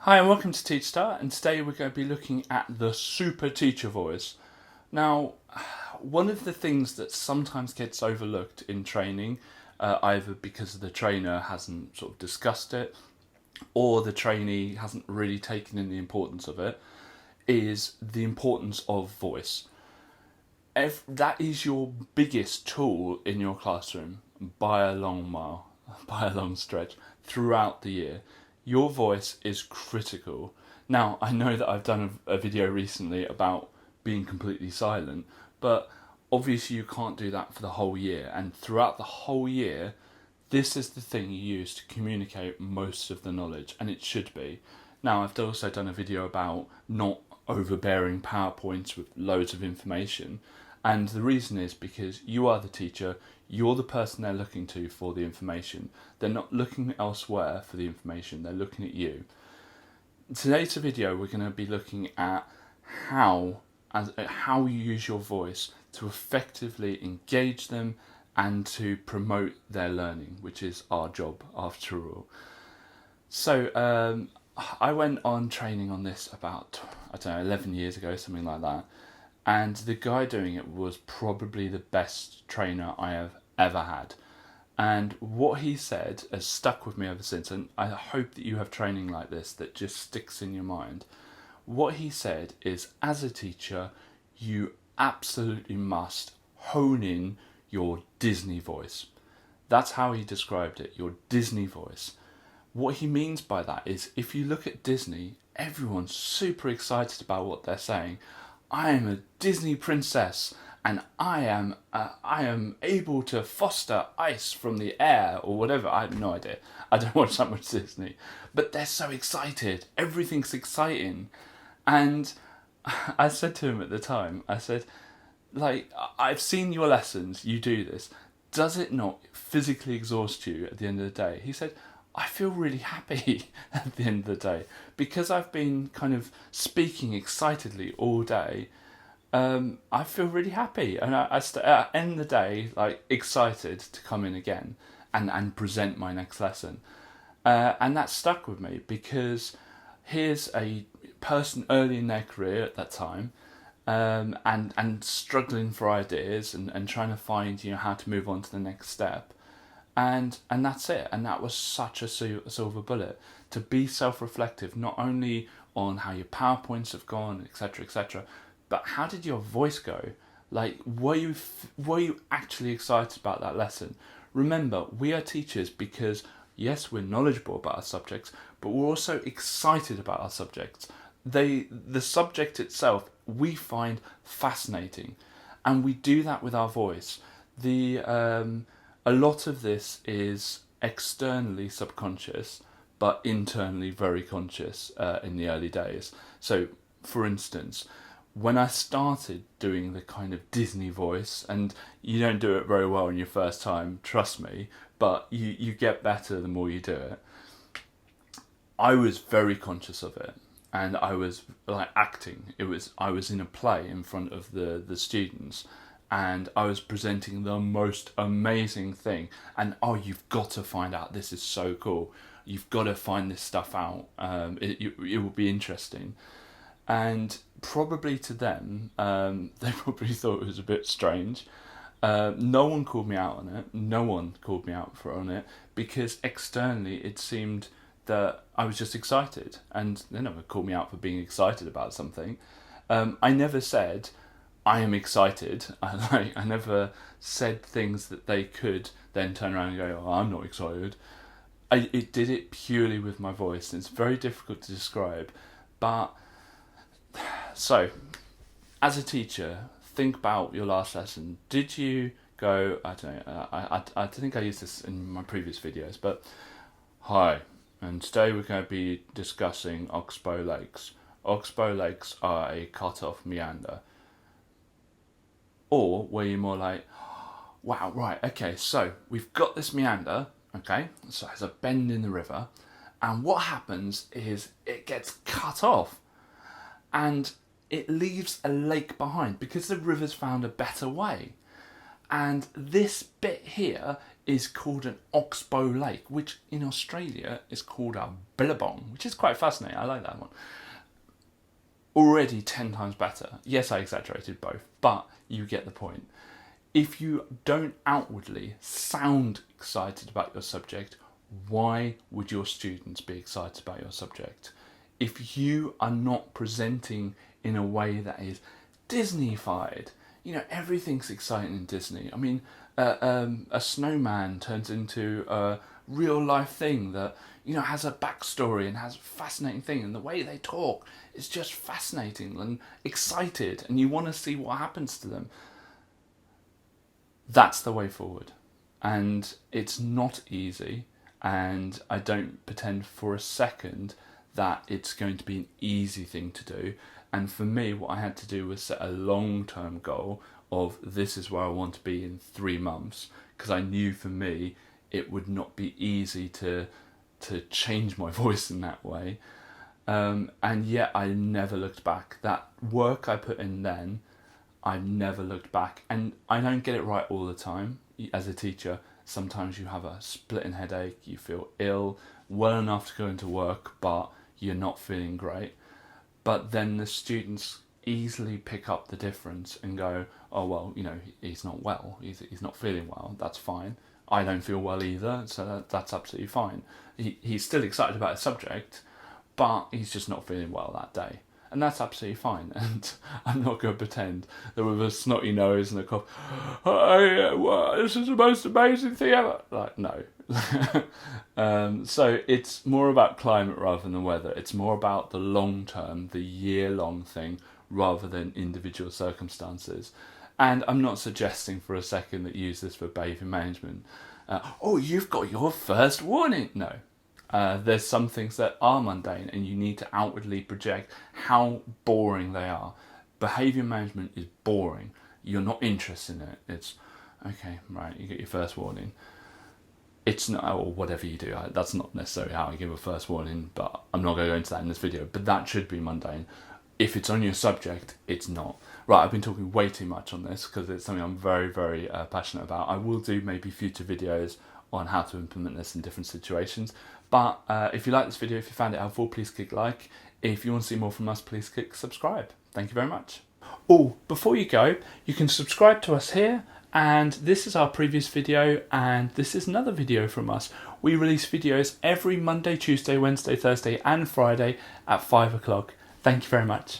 Hi and welcome to Teach Start, and today we're going to be looking at the super teacher voice. Now, one of the things that sometimes gets overlooked in training, either because the trainer hasn't sort of discussed it, or the trainee hasn't really taken in the importance of it, is the importance of voice. That is your biggest tool in your classroom by a long mile, by a long stretch, throughout the year. Your voice is critical. Now, I know that I've done a video recently about being completely silent, but obviously you can't do that for the whole year. And throughout the whole year, this is the thing you use to communicate most of the knowledge, and it should be. Now, I've also done a video about not overbearing PowerPoints with loads of information, and the reason is because you are the teacher, you're the person they're looking to for the information. They're not looking elsewhere for the information, they're looking at you. In today's video, we're going to be looking at how you use your voice to effectively engage them and to promote their learning, which is our job after all. So I went on training on this about, 11 years ago, something like that. And the guy doing it was probably the best trainer I have ever had. And what he said has stuck with me ever since, and I hope that you have training like this that just sticks in your mind. What he said is, as a teacher, you absolutely must hone in your Disney voice. That's how he described it, your Disney voice. What he means by that is, if you look at Disney, everyone's super excited about what they're saying. I am a Disney princess, and I am able to foster ice from the air, or whatever. I have no idea. I don't watch that much Disney, but they're so excited. Everything's exciting, and I said to him at the time, I said, I've seen your lessons. You do this. Does it not physically exhaust you at the end of the day? He said, I feel really happy at the end of the day because I've been kind of speaking excitedly all day. I feel really happy, and I end the day excited to come in again and present my next lesson, and that stuck with me because here's a person early in their career at that time, and struggling for ideas and trying to find how to move on to the next step. And that's it. And that was such a silver bullet, to be self-reflective, not only on how your PowerPoints have gone, etc., but how did your voice go? Were you actually excited about that lesson? Remember, we are teachers because, yes, we're knowledgeable about our subjects, but we're also excited about our subjects. The subject itself we find fascinating, and we do that with our voice. A lot of this is externally subconscious, but internally very conscious in the early days. So, for instance, when I started doing the kind of Disney voice, and you don't do it very well in your first time, trust me, but you get better the more you do it, I was very conscious of it. And I was acting. I was in a play in front of the students, and I was presenting the most amazing thing. And you've got to find out. This is so cool. You've got to find this stuff out. It will be interesting. And probably to them, they probably thought it was a bit strange. No one called me out on it. No one called me out on it, because externally it seemed that I was just excited, and they never called me out for being excited about something. I never said, I am excited. I never said things that they could then turn around and go, oh, I'm not excited. It did it purely with my voice, and it's very difficult to describe. But, so, as a teacher, think about your last lesson. Did you go, I don't know, I think I used this in my previous videos, but, hi, and today we're going to be discussing oxbow lakes. Oxbow lakes are a cut-off meander. Or were you more like, wow, right, okay, so we've got this meander, okay, so there's a bend in the river, and what happens is it gets cut off, and it leaves a lake behind because the river's found a better way. And this bit here is called an oxbow lake, which in Australia is called a billabong, which is quite fascinating. I like that one. Already 10 times better. Yes, I exaggerated both, but you get the point. If you don't outwardly sound excited about your subject, why would your students be excited about your subject? If you are not presenting in a way that is Disney-fied, you know, everything's exciting in Disney. I mean, a snowman turns into a real life thing that, you know, has a backstory and has a fascinating thing, and the way they talk is just fascinating and excited, and you want to see what happens to them. That's the way forward. And it's not easy, and I don't pretend for a second that it's going to be an easy thing to do. And for me, what I had to do was set a long-term goal of this is where I want to be in 3 months, because I knew for me it would not be easy to change my voice in that way. And yet I never looked back. That work I put in then, I never looked back. And I don't get it right all the time. As a teacher, sometimes you have a splitting headache, you feel ill, well enough to go into work, but you're not feeling great. But then the students easily pick up the difference and go, oh, well, you know, he's not well, he's not feeling well, that's fine. I don't feel well either, so that's absolutely fine. He's still excited about his subject, but he's just not feeling well that day. And that's absolutely fine. And I'm not going to pretend that with a snotty nose and a cough, this is the most amazing thing ever. Like, no. So it's more about climate rather than the weather. It's more about the long term, the year-long thing, rather than individual circumstances. And I'm not suggesting for a second that you use this for behaviour management. Oh, you've got your first warning. No. There's some things that are mundane and you need to outwardly project how boring they are. Behaviour management is boring. You're not interested in it. It's, okay, right, you get your first warning. It's not, or whatever you do, that's not necessarily how I give a first warning, but I'm not going to go into that in this video, but that should be mundane. If it's on your subject, it's not. Right, I've been talking way too much on this because it's something I'm very, very passionate about. I will do maybe future videos on how to implement this in different situations. But if you like this video, if you found it helpful, please click like. If you want to see more from us, please click subscribe. Thank you very much. Oh, before you go, you can subscribe to us here. And this is our previous video, and this is another video from us. We release videos every Monday, Tuesday, Wednesday, Thursday, and Friday at 5 o'clock. Thank you very much.